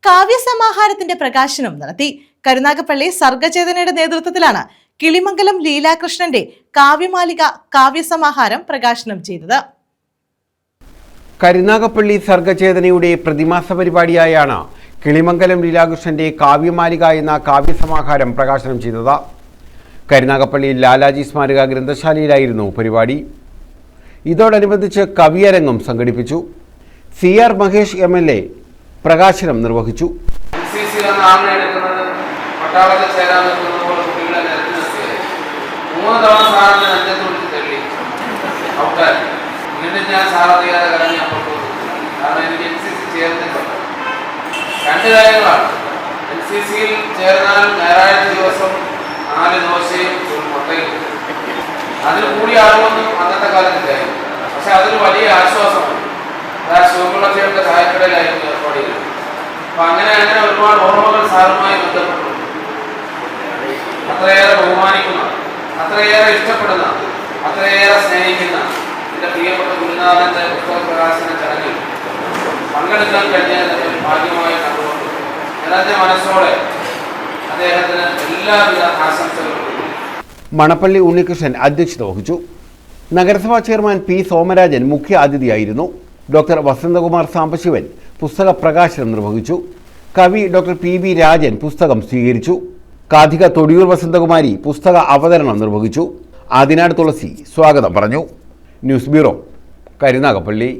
കാവ്യസമാഹാരത്തിന്റെ പ്രകാശനം നടത്തി. കരുനാഗപ്പള്ളി സർഗചേതനയുടെ നേതൃത്വത്തിലാണ് കിളിമംഗലം ലീലാകൃഷ്ണന്റെ കാവ്യമാലിക കാവ്യസമാഹാരം പ്രകാശനം ചെയ്തത്. കരുനാഗപ്പള്ളി സർഗചേതനയുടെ പ്രതിമാസ പരിപാടിയായാണ് കിളിമംഗലം ലീലാകൃഷ്ണന്റെ കാവ്യമാലിക എന്ന കാവ്യസമാഹാരം പ്രകാശനം ചെയ്തത്. കരുനാഗപ്പള്ളി ലാലാജി സ്മാരക ഗ്രന്ഥശാലയിലായിരുന്നു പരിപാടി. ഇതോടനുബന്ധിച്ച് കവിയരങ്ങും സംഘടിപ്പിച്ചു. CR മഹേഷ് MLA പ്രകാശനം നിർവഹിച്ചു. രണ്ട് കാര്യങ്ങളാണ്. NCCയിൽ ചേർന്നാൽ ഞായറാഴ്ച ദിവസം 4 ദോശയും ഒരു മുട്ടയും. അതിൽ കൂടി ആളുമൊന്നും അന്നത്തെ കാലത്തില്ലായിരുന്നു. പക്ഷെ അതൊരു വലിയ ആശ്വാസമാണ്. ശിവപിള്ളച്ചയുടെ ചായക്കടയിലായിരുന്നു ഏർപ്പാട് ചെയ്തത്. അപ്പൊ അങ്ങനെ ഒരുപാട് ഓർമ്മകൾ സാറുമായി ബന്ധപ്പെട്ടു. അത്രയേറെ ബഹുമാനിക്കുന്ന, അത്രയേറെ ഇഷ്ടപ്പെടുന്ന, അത്രയേറെ സ്നേഹിക്കുന്ന എന്റെ പ്രിയപ്പെട്ട ഗുരുനാഥന്റെ പുസ്തക പ്രകാശന ചടങ്ങിൽ പങ്കെടുക്കാൻ കഴിഞ്ഞതിന്റെ ഭാഗ്യമായി കണ്ടുകൊണ്ട് നിറഞ്ഞ മനസ്സോടെ അദ്ദേഹത്തിന് എല്ലാവിധ ആശംസകളും. മണപ്പള്ളി ഉണ്ണികൃഷ്ണൻ അധ്യക്ഷത വഹിച്ചു. നഗരസഭാ ചെയർമാൻ P. സോമരാജൻ മുഖ്യ അതിഥിയായിരുന്നു. ഡോക്ടർ വസന്തകുമാർ സാംബശിവൻ പുസ്തക പ്രകാശനം നിർവഹിച്ചു. കവി ഡോക്ടർ PB രാജൻ പുസ്തകം സ്വീകരിച്ചു. കാഥിക തൊടിയൂർ വസന്തകുമാരി പുസ്തക അവതരണം നിർവഹിച്ചു. ആദിനാട് തുളസി സ്വാഗതം പറഞ്ഞു. News bureau, Karunagappally.